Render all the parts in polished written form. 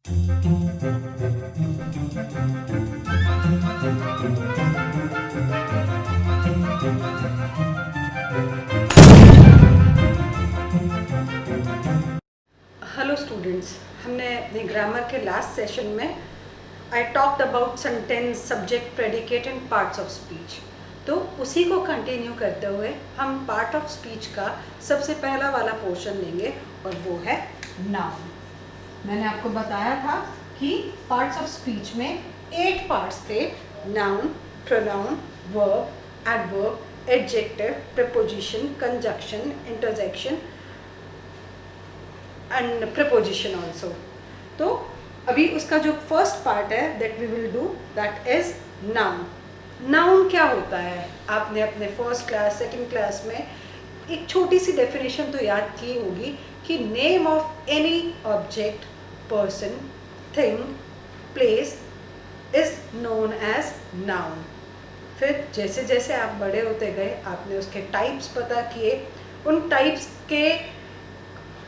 Hello students, हमने अपने grammar के लास्ट सेशन में I talked about sentence, subject, predicate and parts of speech. तो उसी को कंटिन्यू करते हुए हम पार्ट ऑफ स्पीच का सबसे पहला वाला पोर्शन लेंगे और वो है नाउन। मैंने आपको बताया था कि पार्ट्स ऑफ स्पीच में 8 पार्ट्स थे: noun, pronoun, verb, adverb, adjective, preposition, conjunction, interjection and preposition also. तो अभी उसका जो फर्स्ट पार्ट है that we will do, that is noun. Noun क्या होता है? आपने अपने फर्स्ट क्लास, सेकंड क्लास में एक छोटी सी डेफिनेशन तो याद की होगी कि name of any object, person, thing, place is known as noun. फिर जैसे जैसे आप बड़े होते गए आपने उसके टाइप्स पता किए, उन टाइप्स के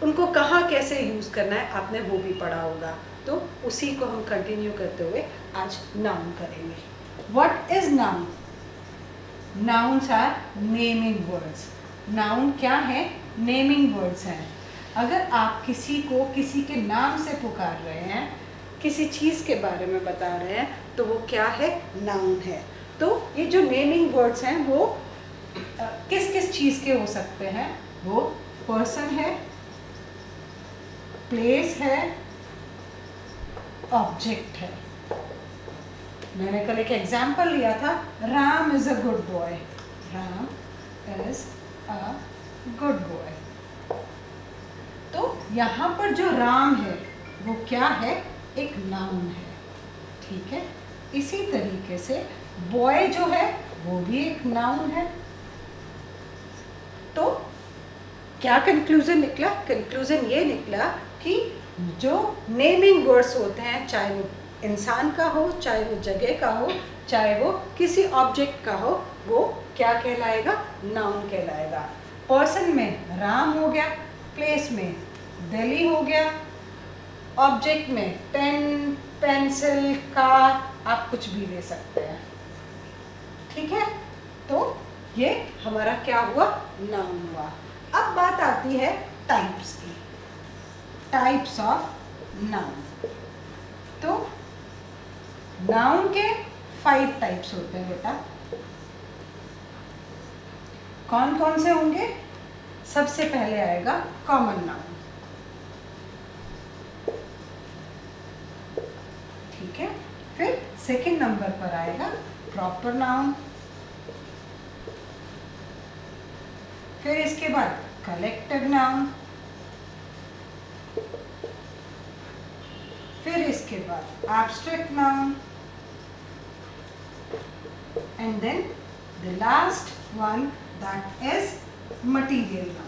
उनको कहाँ कैसे यूज़ करना है आपने वो भी पढ़ा होगा। तो उसी को हम कंटिन्यू करते हुए आज नाउन करेंगे। What is noun? Nouns are naming words. Noun क्या है? नेमिंग वर्ड्स हैं। अगर आप किसी को किसी के नाम से पुकार रहे हैं, किसी चीज़ के बारे में बता रहे हैं, तो वो क्या है? नाउन है। तो ये जो नेमिंग वर्ड्स हैं वो किस किस चीज़ के हो सकते हैं? वो पर्सन है, प्लेस है, ऑब्जेक्ट है। मैंने कल एक एग्जाम्पल लिया था, Ram is a good boy. Ram is a good boy. तो यहाँ पर जो राम है वो क्या है? एक नाउन है। ठीक है, इसी तरीके से बॉय जो है वो भी एक नाउन है। तो क्या कंक्लूजन निकला? कंक्लूजन ये निकला कि जो नेमिंग वर्ड्स होते हैं, चाहे वो इंसान का हो, चाहे वो जगह का हो, चाहे वो किसी ऑब्जेक्ट का हो, वो क्या कहलाएगा? नाउन कहलाएगा। पर्सन में राम हो गया, प्लेस में दिल्ली हो गया, ऑब्जेक्ट में पेन, पेंसिल, कार, आप कुछ भी ले सकते हैं। ठीक है, तो ये हमारा क्या हुआ? नाउन हुआ। अब बात आती है टाइप्स की, टाइप्स ऑफ नाउन। तो नाउन के 5 टाइप्स होते हैं बेटा। कौन कौन से होंगे? सबसे पहले आएगा कॉमन नाउन। ठीक है, फिर सेकंड नंबर पर आएगा प्रॉपर नाउन, फिर इसके बाद कलेक्टिव नाउन, फिर इसके बाद abstract noun, and then the last one that is material noun.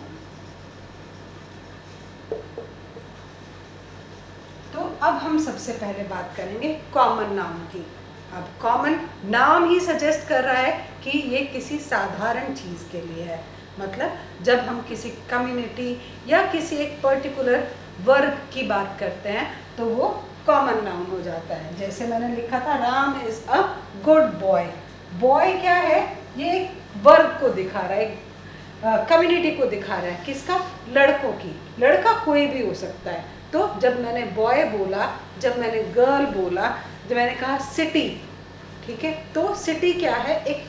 तो अब हम सबसे पहले बात करेंगे कॉमन नाउन की। अब कॉमन नाम ही सजेस्ट कर रहा है कि ये किसी साधारण चीज़ के लिए है। मतलब जब हम किसी कम्युनिटी या किसी एक पर्टिकुलर वर्ग की बात करते हैं तो वो कॉमन नाउन हो जाता है। जैसे मैंने लिखा था, Ram is a good boy. Boy क्या है? ये एक वर्ग को दिखा रहा है, कम्युनिटी को दिखा रहा है। किसका? लड़कों की। लड़का कोई भी हो सकता है। तो जब मैंने बॉय बोला, जब मैंने गर्ल बोला, जब मैंने कहा सिटी, ठीक है, तो सिटी क्या है? एक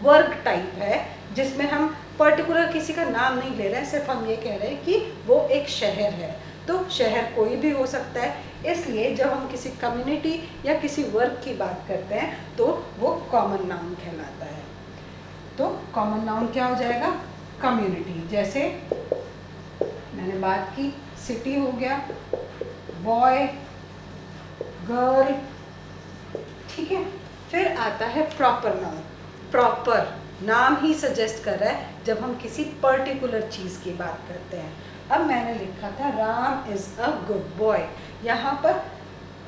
वर्ग टाइप है जिसमें हम पर्टिकुलर किसी का नाम नहीं ले रहे हैं, सिर्फ हम ये कह रहे हैं कि वो एक शहर है। तो शहर कोई भी हो सकता है। इसलिए जब हम किसी कम्युनिटी या किसी वर्ग की बात करते हैं तो वो कॉमन नाउन कहलाता है। तो कॉमन नाउन क्या हो जाएगा? कम्युनिटी। जैसे मैंने बात की, सिटी हो गया, बॉय, गर्ल, ठीक है। फिर आता है प्रॉपर नाउन। प्रॉपर नाम ही सजेस्ट कर रहा है जब हम किसी पर्टिकुलर चीज़ की बात करते हैं। अब मैंने लिखा था Ram is a good boy. यहाँ पर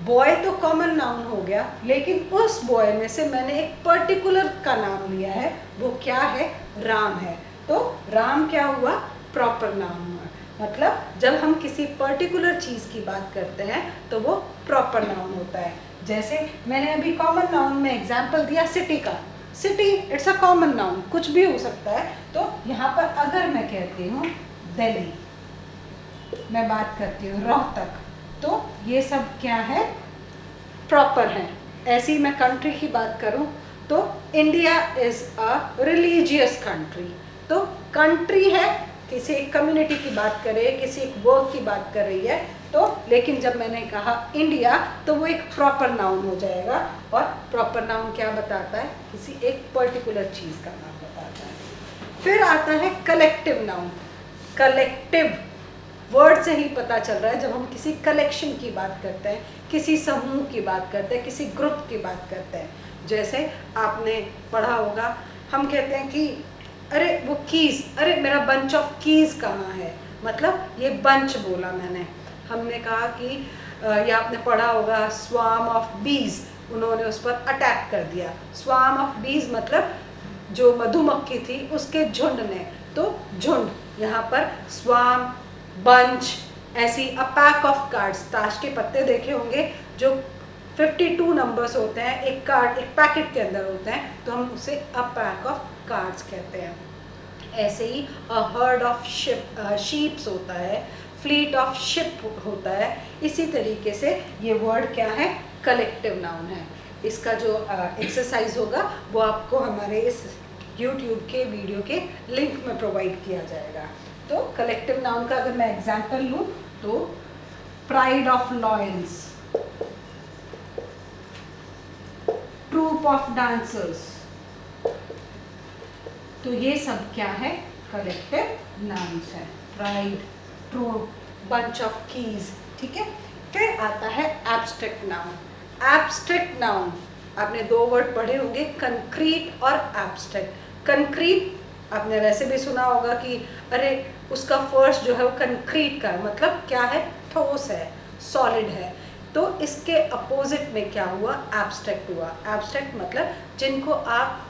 बॉय तो कॉमन नाउन हो गया, लेकिन उस बॉय में से मैंने एक पर्टिकुलर का नाम लिया है, वो क्या है? राम है। तो राम क्या हुआ? प्रॉपर नाउन हुआ। मतलब जब हम किसी पर्टिकुलर चीज़ की बात करते हैं तो वो प्रॉपर नाउन होता है। जैसे मैंने अभी कॉमन नाउन में एग्जाम्पल दिया सिटी का। City it's a common noun, कुछ भी हो सकता है। तो यहाँ पर अगर मैं कहती हूँ दिल्ली, मैं बात करती हूँ रोहतक, तो ये सब क्या है, प्रॉपर है। ऐसे ही मैं कंट्री की बात करूँ तो India is a religious country. तो कंट्री है, किसी एक कम्युनिटी की बात करें, किसी एक वर्क की बात कर रही है तो, लेकिन जब मैंने कहा इंडिया तो वो एक प्रॉपर नाउन हो जाएगा। और प्रॉपर नाउन क्या बताता है, किसी एक पर्टिकुलर चीज़ का नाम बताता है। फिर आता है कलेक्टिव नाउन। कलेक्टिव वर्ड से ही पता चल रहा है, जब हम किसी कलेक्शन की बात करते हैं, किसी समूह की बात करते हैं, किसी ग्रुप की बात करते हैं। जैसे आपने पढ़ा होगा, हम कहते हैं कि अरे वो कीज़, अरे मेरा बंच ऑफ कीज़ कहाँ है, मतलब ये बंच बोला मैंने। हमने कहा कि या आपने पढ़ा होगा स्वार्म ऑफ बीज, उन्होंने उस पर अटैक कर दिया। स्वार्म ऑफ बीज मतलब जो मधुमक्खी थी उसके झुंड ने, तो झुंड, यहाँ पर स्वार्म, बंच, ऐसी अ पैक ऑफ कार्ड्स। ताश के पत्ते देखे होंगे जो 52 नंबर्स होते हैं, एक कार्ड एक पैकेट के अंदर होते हैं, तो हम उसे अ पैक ऑफ कार्ड्स कहते हैं। ऐसे ही अ हर्ड ऑफ शीप्स होता है, फ्लीट ऑफ शिप होता है। इसी तरीके से ये वर्ड क्या है, कलेक्टिव नाउन है। इसका जो एक्सरसाइज होगा वो आपको हमारे इस YouTube के वीडियो के लिंक में प्रोवाइड किया जाएगा। तो कलेक्टिव नाउन का अगर मैं एग्जांपल लूँ तो pride of lions, troop of dancers, तो ये सब क्या है, कलेक्टिव नाउन्स है। Pride, troop, bunch of keys, ठीक है। फिर आता है एब्स्ट्रैक्ट नाउन। एब्स्ट्रैक्ट नाउन आपने दो वर्ड पढ़े होंगे, कंक्रीट और एब्स्ट्रैक्ट। कंक्रीट आपने वैसे भी सुना होगा कि अरे उसका फर्स्ट जो है वो कंक्रीट का है, मतलब क्या है, ठोस है, सॉलिड है। तो इसके अपोजिट में क्या हुआ, एब्स्ट्रैक्ट हुआ। एब्स्ट्रैक्ट मतलब जिनको आप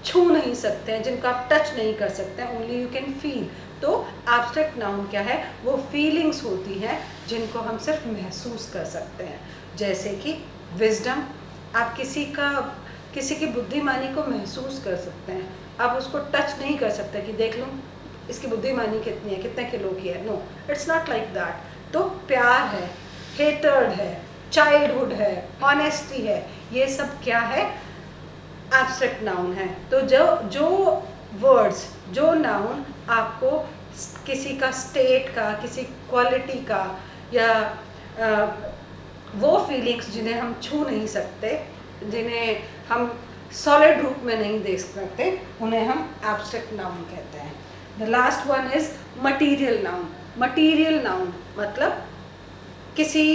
छू नहीं सकते हैं, जिनको आप टच नहीं कर सकते हैं, ओनली यू कैन फील। तो एब्स्ट्रैक्ट नाउन क्या है, वो फीलिंग्स होती हैं जिनको हम सिर्फ महसूस कर सकते हैं। जैसे कि विजडम, आप किसी की बुद्धिमानी को महसूस कर सकते हैं, आप उसको टच नहीं कर सकते कि देख लूँ इसकी बुद्धिमानी कितनी है, कितने किलो की है, no, it's not like that. तो प्यार है, हेटर्ड है, चाइल्डहुड है, ऑनेस्टी है, ये सब क्या है, एब्स्ट्रैक्ट नाउन है। तो जो वर्ड्स, जो नाउन आपको किसी का स्टेट का, किसी क्वालिटी का, या वो फीलिंग्स जिन्हें हम छू नहीं सकते, जिन्हें हम सॉलिड रूप में नहीं देख सकते, उन्हें हम एब्स्ट्रैक्ट नाउन कहते हैं। The last one is material noun. Material noun मतलब किसी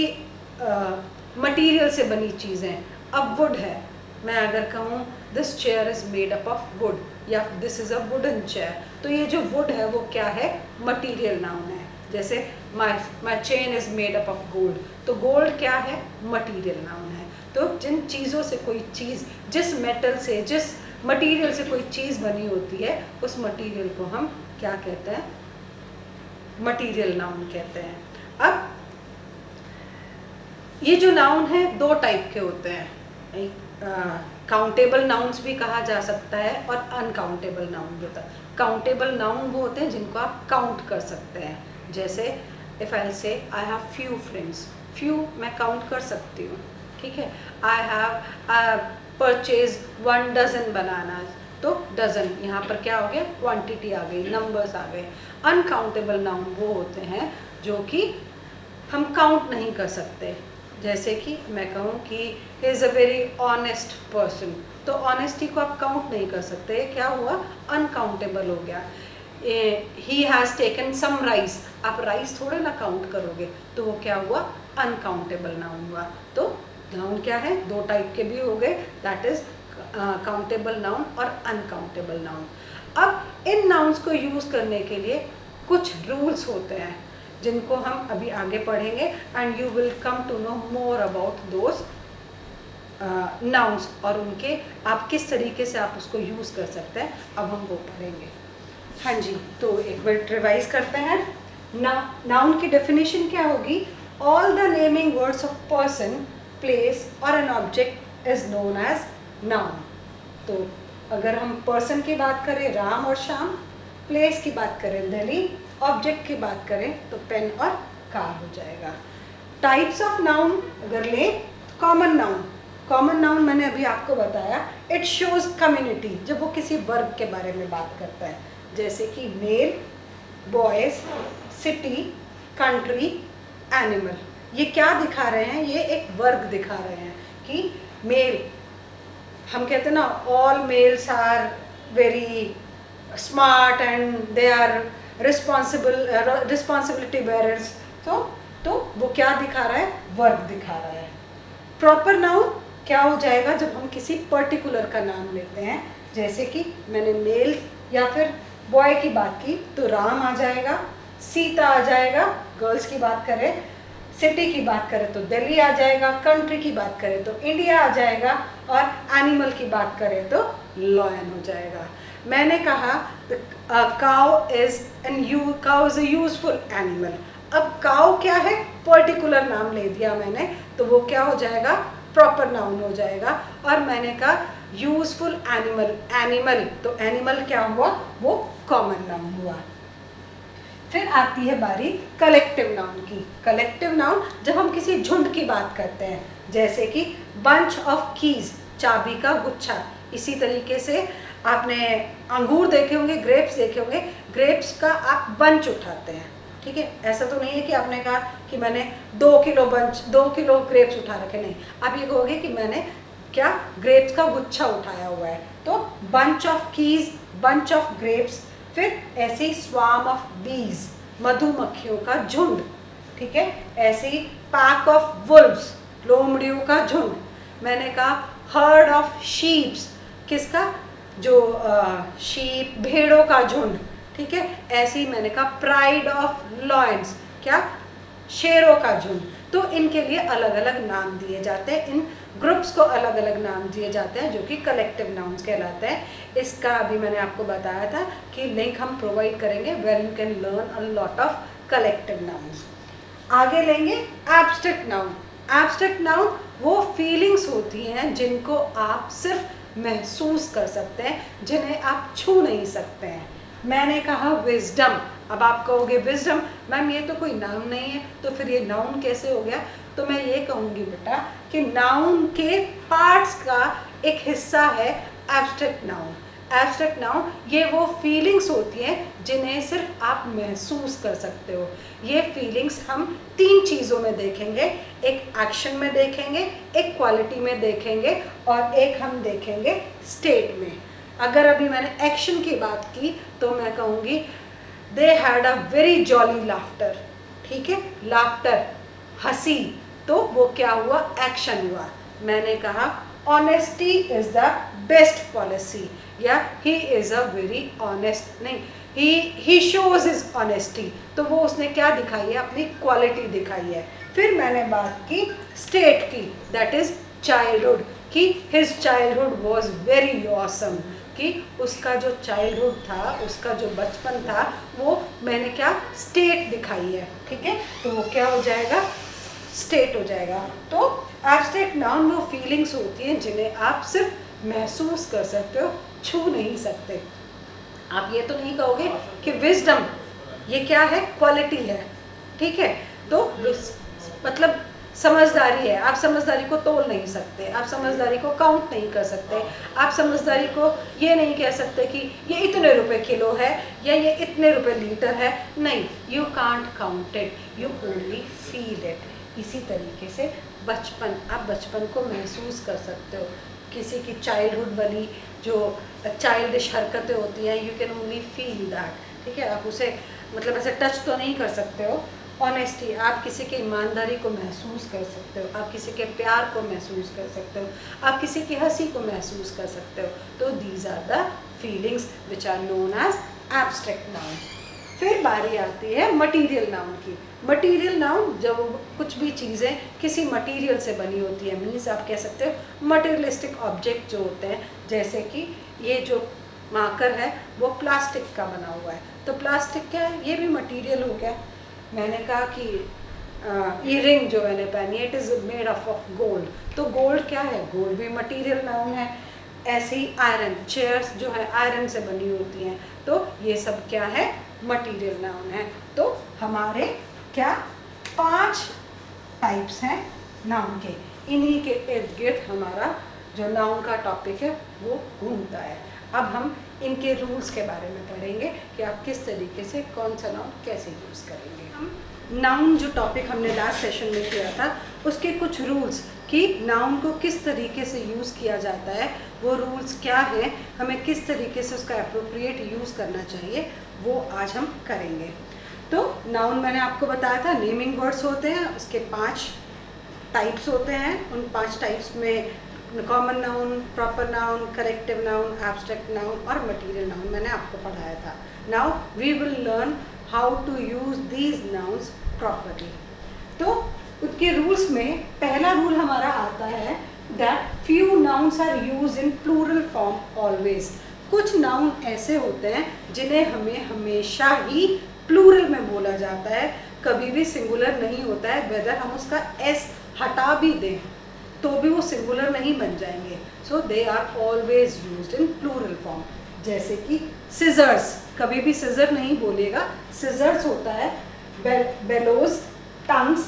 मटीरियल से बनी चीज़ें। अब वुड है, मैं अगर कहूँ this chair is made up of wood, या this is a wooden chair, तो ये जो वुड है वो क्या है, मटीरियल नाउन है। जैसे my chain is made up of gold, तो गोल्ड क्या है, मटीरियल नाउन है। तो जिन चीज़ों से कोई चीज़, जिस मेटल से, जिस मटीरियल से कोई चीज़ बनी होती है, उस मटीरियल को हम क्या कहते हैं, मटीरियल नाउन कहते हैं। अब ये जो नाउन है दो टाइप के होते हैं, काउंटेबल नाउन्स भी कहा जा सकता है और अनकाउंटेबल नाउन भी होता है। काउंटेबल नाउन वो होते हैं जिनको आप काउंट कर सकते हैं। जैसे इफ़ आई से I have few friends, few मैं काउंट कर सकती हूँ, ठीक है। I have purchase 1 dozen bananas, तो डज़न यहाँ पर क्या हो गया, क्वांटिटी आ गई, नंबर्स आ गए। अनकाउंटेबल नाउन वो होते हैं जो कि हम काउंट नहीं कर सकते। जैसे कि मैं कहूँ कि he is a very honest person, तो ऑनेस्टी को आप काउंट नहीं कर सकते, क्या हुआ, अनकाउंटेबल हो गया। He has taken some rice, आप राइस थोड़े ना काउंट करोगे, तो वो क्या हुआ, अनकाउंटेबल नाउन हुआ। तो नाउन क्या है, दो टाइप के भी हो गए, दैट इज़ काउंटेबल नाउन और अनकाउंटेबल नाउन। अब इन नाउन्स को यूज़ करने के लिए कुछ रूल्स होते हैं जिनको हम अभी आगे पढ़ेंगे, and you will come to know more about those nouns और उनके आप किस तरीके से आप उसको यूज़ कर सकते हैं, अब हम वो पढ़ेंगे। हाँ जी, तो एक बार रिवाइज करते हैं। नाउन की डेफिनेशन क्या होगी? All the naming words of person, place और an object is known as noun. तो अगर हम पर्सन की बात करें राम और श्याम, प्लेस की बात करें दिल्ली, ऑब्जेक्ट की बात करें तो पेन और कार हो जाएगा। टाइप्स ऑफ नाउन अगर लें, कॉमन नाउन। कॉमन नाउन मैंने अभी आपको बताया, इट शोज कम्युनिटी, जब वो किसी वर्ग के बारे में बात करता है, जैसे कि male, boys, city, country, animal. ये क्या दिखा रहे हैं? ये एक वर्ग दिखा रहे हैं कि मेल, हम कहते हैं ना all males are very smart and they are responsibility bearers. तो वो क्या दिखा रहा है? वर्ग दिखा रहा है। प्रॉपर नाउन क्या हो जाएगा? जब हम किसी पर्टिकुलर का नाम लेते हैं, जैसे कि मैंने मेल या फिर बॉय की बात की तो राम आ जाएगा, सीता आ जाएगा, गर्ल्स की बात करें, सिटी की बात करें तो दिल्ली आ जाएगा, कंट्री की बात करें तो इंडिया आ जाएगा, और एनिमल की बात करें तो लॉयन हो जाएगा। मैंने कहा cow is a useful animal. अब काउ क्या है? पर्टिकुलर नाम ले दिया मैंने, तो वो क्या हो जाएगा? प्रॉपर नाउन हो जाएगा। और मैंने कहा यूजफुल एनिमल, एनिमल, तो एनिमल क्या हुआ? वो कॉमन नाउन हुआ। फिर आती है बारी कलेक्टिव नाउन की। कलेक्टिव नाउन जब हम किसी झुंड की बात करते हैं, जैसे कि बंच ऑफ कीज, चाबी का गुच्छा। इसी तरीके से आपने अंगूर देखे होंगे, ग्रेप्स देखे होंगे, ग्रेप्स का आप बंच उठाते हैं, ठीक है। ऐसा तो नहीं है कि आपने कहा कि मैंने 2 किलो ग्रेप्स उठा रखे, नहीं। आप ये कहोगे कि मैंने क्या? ग्रेप्स का गुच्छा उठाया हुआ है। तो bunch of keys, bunch of grapes. फिर ऐसे ही स्वार्म ऑफ बीज, मधुमक्खियों का झुंड, ठीक है। ऐसे ही पैक ऑफ वुल्व्स, लोमड़ियों का झुंड। मैंने कहा हर्ड ऑफ शीप्स, किसका? जो शीप, भेड़ों का झुंड, ठीक है। ऐसे ही मैंने कहा प्राइड ऑफ लॉयंस, क्या? शेरों का झुंड। तो इनके लिए अलग अलग नाम दिए जाते हैं, इन ग्रुप्स को अलग अलग नाम दिए जाते हैं जो कि कलेक्टिव नाउन्स कहलाते हैं। इसका अभी मैंने आपको बताया था कि लिंक हम प्रोवाइड करेंगे where you can learn a lot of collective nouns. आगे लेंगे एब्स्ट्रैक्ट नाउन। एब्स्ट्रैक्ट नाउन वो फीलिंग्स होती हैं जिनको आप सिर्फ महसूस कर सकते हैं, जिन्हें आप छू नहीं सकते हैं। मैंने कहा विजडम। अब आप कहोगे विजडम मैम ये तो कोई नाम नहीं है, तो फिर ये नाउन कैसे हो गया? तो मैं ये कहूँगी बेटा कि नाउन के पार्ट्स का एक हिस्सा है एब्स्ट्रैक्ट नाउन। एब्स्ट्रैक्ट नाउन ये वो फीलिंग्स होती हैं जिन्हें सिर्फ आप महसूस कर सकते हो। ये फीलिंग्स हम 3 चीज़ों में देखेंगे, एक एक्शन में देखेंगे, एक क्वालिटी में देखेंगे, और एक हम देखेंगे स्टेट में। अगर अभी मैंने एक्शन की बात की तो मैं कहूँगी they had a very jolly laughter, ठीक है। लाफ्टर, हंसी, तो वो क्या हुआ? एक्शन हुआ। मैंने कहा honesty is the best policy, या he is a very honest, नहीं, ही शोज इज ऑनेस्टी, तो वो उसने क्या दिखाई है? अपनी क्वालिटी दिखाई है। फिर मैंने बात की स्टेट की, दैट इज चाइल्डहुड, कि his childhood was very awesome, कि उसका जो चाइल्डहुड था, उसका जो बचपन था, वो मैंने क्या? स्टेट दिखाई है, ठीक है। तो वो क्या हो जाएगा? स्टेट हो जाएगा। तो एब्स्ट्रैक्ट नाउन वो फीलिंग्स होती हैं जिन्हें आप सिर्फ महसूस कर सकते हो, छू नहीं सकते। आप ये तो नहीं कहोगे कि विजडम ये क्या है? क्वालिटी है, ठीक है। तो मतलब समझदारी है, आप समझदारी को तोल नहीं सकते, आप समझदारी को काउंट नहीं कर सकते, आप समझदारी को ये नहीं कह सकते कि ये इतने रुपए किलो है या ये इतने रुपए लीटर है, नहीं, you can't count it, you only feel it. इसी तरीके से बचपन, आप बचपन को महसूस कर सकते हो। किसी की चाइल्डहुड वाली जो चाइल्डिश हरकतें होती हैं, you can only feel that, ठीक है। आप उसे मतलब ऐसे टच तो नहीं कर सकते हो। ऑनेस्टी, आप किसी की ईमानदारी को महसूस कर सकते हो, आप किसी के प्यार को महसूस कर सकते हो, आप किसी की हंसी को महसूस कर सकते हो। तो these are the feelings which are known as abstract noun. फिर बारी आती है मटीरियल नाउन की। मटीरियल नाउन जब कुछ भी चीज़ें किसी मटीरियल से बनी होती है, मीन्स आप कह सकते हो मटेरियलिस्टिक ऑब्जेक्ट जो होते हैं, जैसे कि ये जो मार्कर है वो प्लास्टिक का बना हुआ है, तो प्लास्टिक क्या है? ये भी मटीरियल हो गया। मैंने कहा कि ईयरिंग जो मैंने पहनी है it is made of gold, तो गोल्ड क्या है, गोल्ड भी मटेरियल नाउन है। ऐसे ही आयरन, चेयर्स जो है आयरन से बनी होती हैं, तो ये सब क्या है, मटेरियल नाउन है। तो हमारे क्या 5 टाइप्स हैं नाउन के, इन्हीं के इर्द गिर्द हमारा जो नाउन का टॉपिक है वो घूमता है। अब हम इनके रूल्स के बारे में पढ़ेंगे कि आप किस तरीके से कौन सा नाउन कैसे यूज़ करेंगे। हम नाउन जो टॉपिक हमने लास्ट सेशन में किया था उसके कुछ रूल्स कि नाउन को किस तरीके से यूज़ किया जाता है, वो रूल्स क्या हैं, हमें किस तरीके से उसका एप्रोप्रिएट यूज़ करना चाहिए, वो आज हम करेंगे। तो नाउन मैंने आपको बताया था नेमिंग वर्ड्स होते हैं, उसके 5 टाइप्स होते हैं। उन 5 टाइप्स में common noun, proper noun, collective noun, abstract noun और मटेरियल नाउन मैंने आपको पढ़ाया था। Now we will learn how to use these nouns properly. तो उसके रूल्स में पहला रूल हमारा आता है that few nouns are use in plural form always. कुछ नाउन ऐसे होते हैं जिन्हें हमें हमेशा ही प्लूरल में बोला जाता है, कभी भी सिंगुलर नहीं होता है। वेदर हम उसका एस हटा भी दें तो भी वो सिंगुलर नहीं बन जाएंगे। So they are always used in plural form. जैसे कि सिजर्स, कभी भी सिजर नहीं बोलेगा, सिजर्स होता है। Bellows, tongues,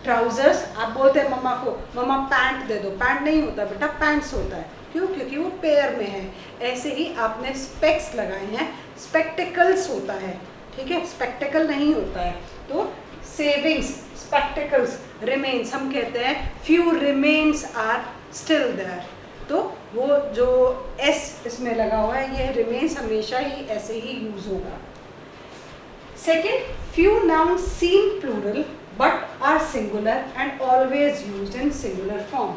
trousers. आप बोलते हैं मम्मा को मम्मा पैंट दे दो, पैंट नहीं होता बेटा, पैंट्स होता है। क्यों? क्योंकि वो पेयर में है। ऐसे ही आपने स्पेक्स लगाए हैं, स्पेक्टिकल्स होता है, ठीक है, स्पेक्टिकल नहीं होता है। तो सेविंग्स, स्पेक्टिकल्स, रिमेन्स, हम कहते हैं few remains are still there, तो वो जो एस इसमें लगा हुआ है ये रिमेन्स हमेशा ही ऐसे ही यूज होगा। Second, few noun seem plural but are singular and always used in singular form.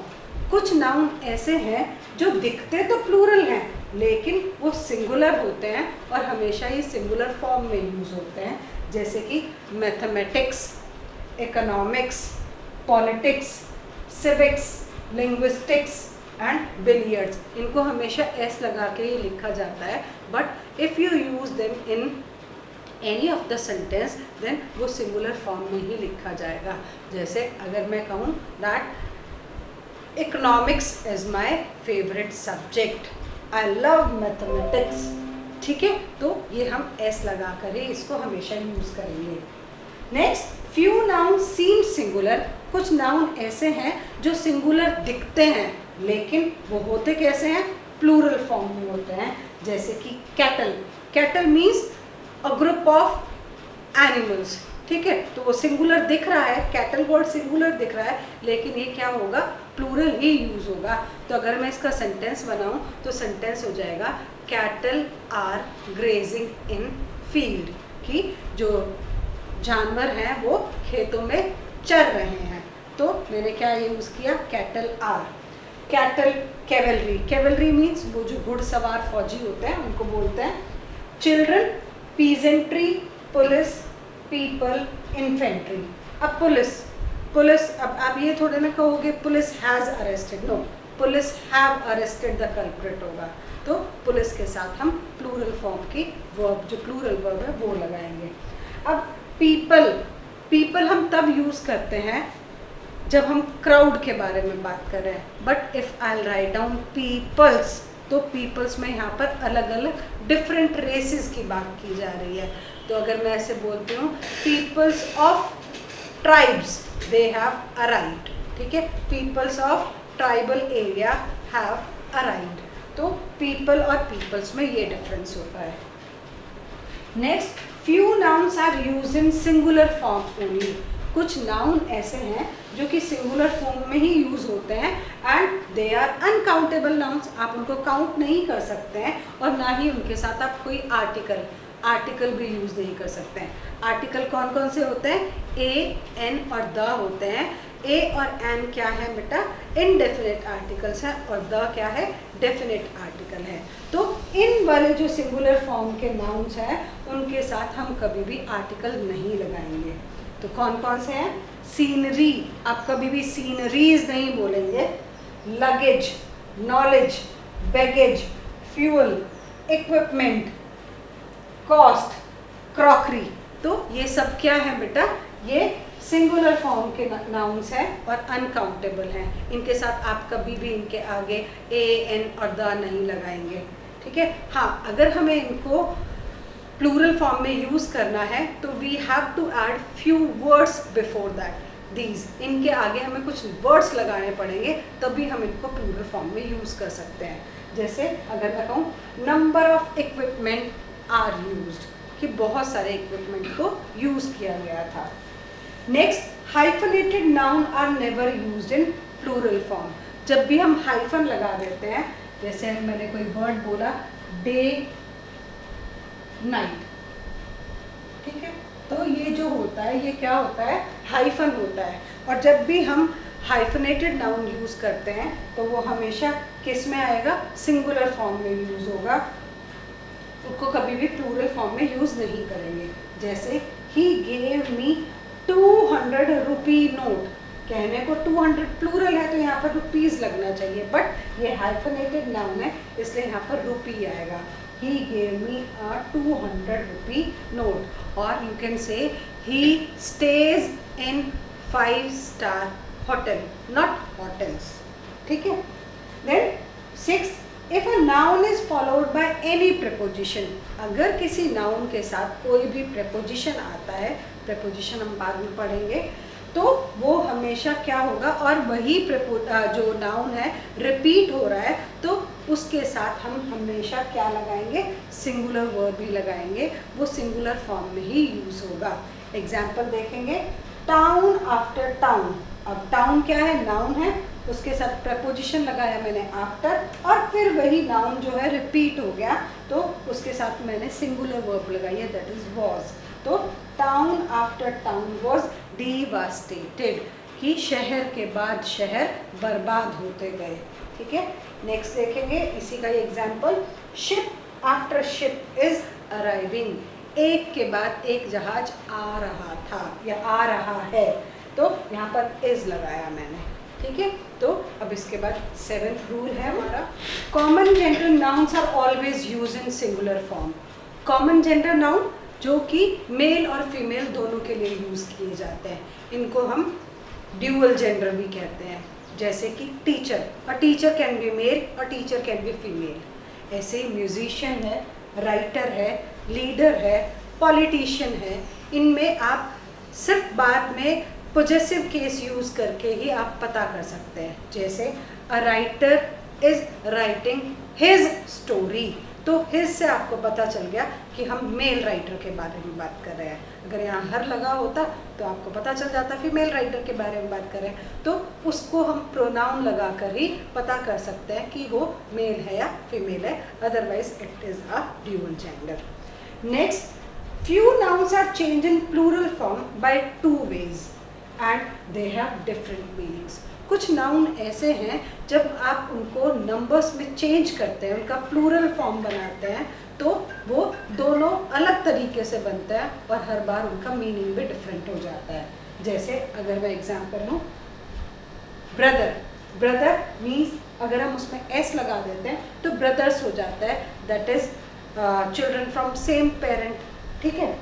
कुछ नाउन ऐसे हैं जो दिखते तो प्लूरल हैं लेकिन वो सिंगुलर होते हैं और हमेशा ही सिंगुलर फॉर्म में यूज होते हैं। जैसे कि mathematics, economics, politics, civics, linguistics and billiards. इनको हमेशा एस लगा के ही लिखा जाता है, but if you use them in any of the sentence then वो सिंगुलर फॉर्म में ही लिखा जाएगा। जैसे अगर मैं कहूँ that economics is my favourite subject, I love mathematics, ठीक है, तो ये हम एस लगा कर ही इसको हमेशा यूज़ करेंगे। नेक्स्ट, फ्यू नाउन सीम सिंगुलर। कुछ नाउन ऐसे हैं जो सिंगुलर दिखते हैं लेकिन वो होते कैसे हैं, प्लूरल फॉर्म में होते हैं। जैसे कि cattle, cattle means a group of animals, ठीक है, तो वो सिंगुलर दिख रहा है, कैटल वर्ड सिंगुलर दिख रहा है लेकिन ये क्या होगा, प्लूरल ही यूज होगा। तो अगर मैं इसका सेंटेंस बनाऊं तो सेंटेंस हो जाएगा cattle are grazing in field, कि जो जानवर हैं वो खेतों में चर रहे हैं। तो मैंने क्या यूज़ किया, cattle are. Cattle cavalry, cavalry means वो जो घुड़सवार फौजी होते हैं उनको बोलते हैं। Children, peasantry, police, people, infantry. अब पुलिस, पुलिस, अब आप ये थोड़े ना कहोगे police has arrested, no, police have arrested the culprit होगा। तो पुलिस के साथ हम प्लूरल फॉर्म की वर्ब, जो प्लूरल वर्ब है वो लगाएंगे। अब पीपल, पीपल हम तब यूज़ करते हैं जब हम क्राउड के बारे में बात कर रहे हैं। But if I write down peoples, तो पीपल्स में यहाँ पर अलग अलग डिफरेंट रेसेस की बात की जा रही है। तो अगर मैं ऐसे बोलती हूँ peoples of tribes they have arrived, ठीक है, peoples of tribal area have arrived. तो पीपल और पीपल्स में ये डिफरेंस होता है। Next, few nouns are used in singular form only. कुछ नाउन ऐसे हैं जो कि सिंगुलर फॉर्म में ही यूज़ होते हैं and they are uncountable nouns. आप उनको काउंट नहीं कर सकते हैं और ना ही उनके साथ आप कोई आर्टिकल भी यूज़ नहीं कर सकते हैं। आर्टिकल कौन कौन से होते हैं, ए, एन और द होते हैं। ए और एन क्या है बेटा, इनडेफिनेट आर्टिकल्स हैं और द क्या है, डेफिनेट आर्टिकल है। तो इन वाले जो सिंगुलर फॉर्म के नाउन्स हैं उनके साथ हम कभी भी आर्टिकल नहीं लगाएंगे। तो कौन कौन से हैं, सीनरी, आप कभी भी सीनरीज नहीं बोलेंगे। Luggage, knowledge, baggage, fuel, equipment, cost, crockery. तो ये सब क्या है बेटा, ये सिंगुलर फॉर्म के नाउन्स हैं और अनकाउंटेबल हैं। इनके साथ आप कभी भी इनके आगे ए एन और द नहीं लगाएंगे, ठीक है। हाँ, अगर हमें इनको प्लूरल फॉर्म में यूज़ करना है तो we have to add few words before that, these, इनके आगे हमें कुछ वर्ड्स लगाने पड़ेंगे तभी हम इनको प्लूरल फॉर्म में यूज़ कर सकते हैं। जैसे अगर मैं कहूँ number of equipment are used, कि बहुत सारे इक्विपमेंट को यूज़ किया गया था। Next, hyphenated noun are never used in plural form. जब भी हम हाइफन लगा देते हैं, जैसे मैंने कोई वर्ड बोला डे नाइट, ठीक है, तो ये जो होता है ये क्या होता है, हाइफन होता है। और जब भी हम हाइफनेटेड नाउन यूज़ करते हैं तो वो हमेशा किस में आएगा, सिंगुलर फॉर्म में यूज़ होगा, उसको कभी भी प्लूरल फॉर्म में यूज़ नहीं करेंगे। जैसे he gave me 200 rupee note, कहने को 200 प्लूरल है तो यहाँ पर रुपीज़ लगना चाहिए, बट ये हाइफनेटेड नाउन है इसलिए यहाँ पर रुपी आएगा। He gave me a 200 rupee note, or you can say he stays in 5-star hotel, not hotels, ठीक है। Then 6, if a noun is followed by any preposition, अगर किसी नाउन के साथ कोई भी preposition आता है, preposition हम बाद में पढ़ेंगे, तो वो हमेशा क्या होगा, और वही जो नाउन है रिपीट हो रहा है तो उसके साथ हम हमेशा क्या लगाएंगे, सिंगुलर वर्ब भी लगाएंगे, वो सिंगुलर फॉर्म में ही यूज़ होगा। एग्जाम्पल देखेंगे, टाउन आफ्टर टाउन। अब टाउन क्या है, नाउन है, उसके साथ प्रपोजिशन लगाया मैंने आफ्टर, और फिर वही नाउन जो है रिपीट हो गया तो उसके साथ मैंने सिंगुलर वर्ब लगाई है, दैट इज वॉज। तो town after town was devastated, कि शहर के बाद शहर बर्बाद होते गए, ठीक है। नेक्स्ट देखेंगे इसी का example, ship after ship is arriving, एक के बाद एक जहाज आ रहा था या आ रहा है, तो यहाँ पर इज लगाया मैंने, ठीक है। तो अब इसके बाद 7th रूल है हमारा, common gender nouns are always use in singular form. Common gender noun जो कि मेल और फीमेल दोनों के लिए यूज़ किए जाते हैं, इनको हम ड्यूअल जेंडर भी कहते हैं। जैसे कि teacher, a teacher can be male और टीचर कैन बी फीमेल। ऐसे म्यूजिशियन है, राइटर है, लीडर है, पॉलिटिशियन है, इनमें आप सिर्फ बाद में पोजेसिव केस यूज़ करके ही आप पता कर सकते हैं। जैसे a writer is writing his story, तो हिज से आपको पता चल गया कि हम मेल राइटर के बारे में बात कर रहे हैं। अगर यहाँ हर लगा होता तो आपको पता चल जाता फीमेल राइटर के बारे में बात कर रहे हैं, तो उसको हम प्रोनाउन लगा कर ही पता कर सकते हैं कि वो मेल है या फीमेल है, otherwise it is a dual gender. Next, few nouns are changed in plural form by 2 ways and they have different meanings. कुछ नाउन ऐसे हैं जब आप उनको नंबर्स में चेंज करते हैं, उनका प्लूरल फॉर्म बनाते हैं, तो वो दोनों अलग तरीके से बनते हैं और हर बार उनका मीनिंग भी डिफरेंट हो जाता है। जैसे अगर मैं एग्जांपल लूँ, ब्रदर, ब्रदर मीन्स अगर हम उसमें एस लगा देते हैं तो ब्रदर्स हो जाता है, that is children from same parent, ठीक है।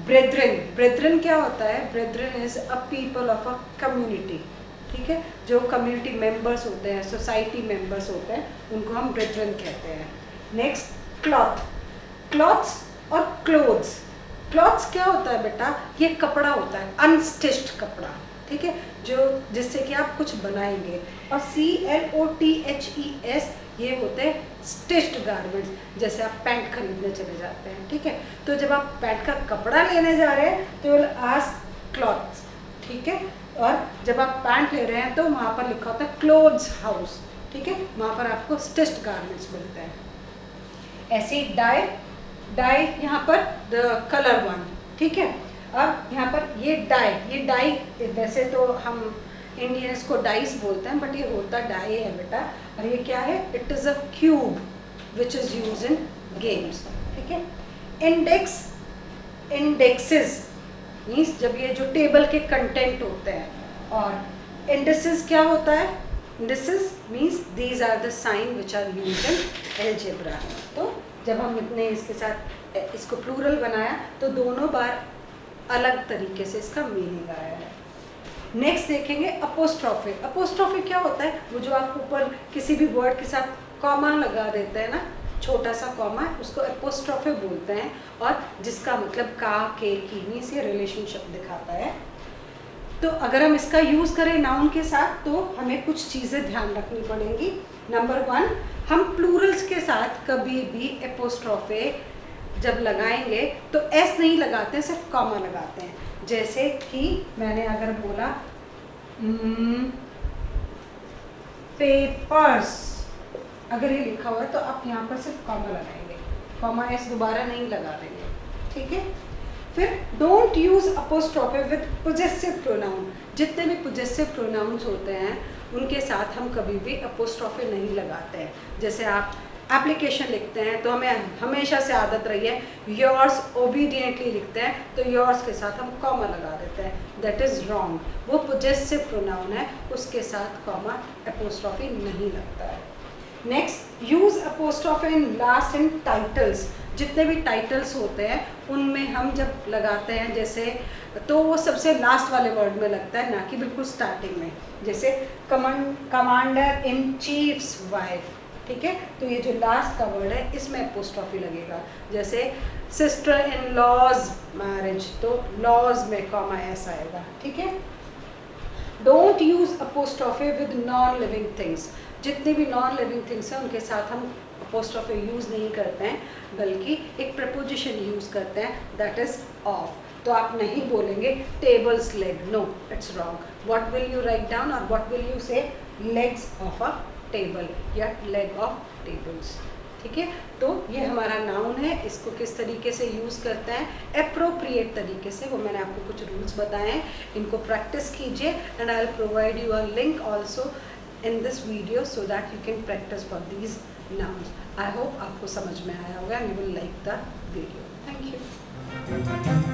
ब्रेद्रन, ब्रेद्रन क्या होता है, brethren is a people of a community, ठीक है, जो कम्युनिटी मेंबर्स होते हैं, सोसाइटी मेंबर्स होते हैं, उनको हम ब्रेद्रन कहते हैं। नेक्स्ट, क्लॉथ, क्लॉथ्स और क्लोथ्स। क्लॉथ्स क्या होता है बेटा, ये कपड़ा होता है, अनस्टिच्ड कपड़ा, ठीक है, जो जिससे कि आप कुछ बनाएंगे। और CLOTHES ये होते हैं स्टिच्ड गारमेंट्स, जैसे आप पैंट खरीदने चले जाते हैं, ठीक है, तो जब आप पैंट का कपड़ा लेने जा रहे हैं तो विल आस्क क्लॉथ्स, ठीक है, और जब आप पैंट ले रहे हैं तो वहाँ पर लिखा होता है क्लोथ्स हाउस, ठीक है, वहाँ पर आपको स्टिच्ड गारमेंट्स मिलते हैं। ऐसे डाई, डाई यहाँ पर द कलर वन, ठीक है। अब यहाँ पर ये डाई वैसे तो हम इंडियंस को डाइस बोलते हैं, बट ये होता डाई है बेटा, और ये क्या है, it is a cube which is use in games, ठीक है। इंडेक्स, इंडेक्सेस मीन्स जब ये जो टेबल के कंटेंट होते हैं, और इंडिसेस क्या होता है, indices means these are the sign which are use in algebra. तो जब हम इतने इसके साथ इसको प्लूरल बनाया तो दोनों बार अलग तरीके से इसका मीनिंग आया है। नेक्स्ट देखेंगे अपोस्ट्रोफे। अपोस्ट्रोफे क्या होता है? वो जो आप ऊपर किसी भी वर्ड के साथ कॉमा लगा देते हैं ना, छोटा सा कॉमा, उसको अपोस्ट्रोफे बोलते हैं, और जिसका मतलब का, के, की से रिलेशनशिप दिखाता है। तो अगर हम इसका यूज़ करें नाउन के साथ तो हमें कुछ चीज़ें ध्यान रखनी पड़ेंगी। नंबर 1, हम प्लूरल्स के साथ कभी भी अपोस्ट्रोफे जब लगाएंगे तो एस नहीं लगाते हैं, सिर्फ कॉमा लगाते हैं। जैसे कि मैंने अगर बोला पेपर्स, अगर ये लिखा हुआ है तो आप यहाँ पर सिर्फ कॉमा लगाएंगे, कॉमा एस दोबारा नहीं लगा देंगे, ठीक है। फिर don't use apostrophe with possessive pronoun. जितने भी पोजेसिव प्रोनाउंस होते हैं उनके साथ हम कभी भी अपोस्ट्रोफे नहीं लगाते हैं। जैसे आप एप्लीकेशन लिखते हैं तो हमें हमेशा से आदत रही है योर्स ओबीडियंटली लिखते हैं, तो योर्स के साथ हम कॉमा लगा देते हैं, दैट इज़ रॉन्ग। वो पोजेसिव प्रोनाउन है, उसके साथ कॉमा अपोस्ट्रोफी नहीं लगता है। Next, use apostrophe in last in titles. जितने भी टाइटल्स होते हैं उनमें हम जब लगाते हैं जैसे, तो वो सबसे लास्ट वाले वर्ड में लगता है, ना कि बिल्कुल स्टार्टिंग में। जैसे कमांडर इन चीफ्स वाइफ, ठीक है, तो ये जो लास्ट का वर्ड है इसमें अपोस्ट्रोफी लगेगा। जैसे सिस्टर इन लॉज मैरिज, तो लॉज में कॉमा एस आएगा, ठीक है। Don't use apostrophe with non living things. जितने भी नॉन लिविंग थिंग्स हैं उनके साथ हम अपोस्ट्रोफी यूज़ नहीं करते हैं, बल्कि एक प्रपोजिशन यूज़ करते हैं, दैट इज़ ऑफ। तो आप नहीं बोलेंगे tables leg, no, it's wrong. What will you write down और what will you say? Legs of a table या लेग ऑफ टेबल्स, ठीक है। तो ये हमारा नाउन है, इसको किस तरीके से यूज़ करते हैं एप्रोप्रिएट तरीके से, वो मैंने आपको कुछ रूल्स बताए हैं, इनको प्रैक्टिस कीजिए। And I will provide you a link also in this video so that you can practice for these nouns. I hope आपको समझ में आया होगा and you will like the video. Thank you.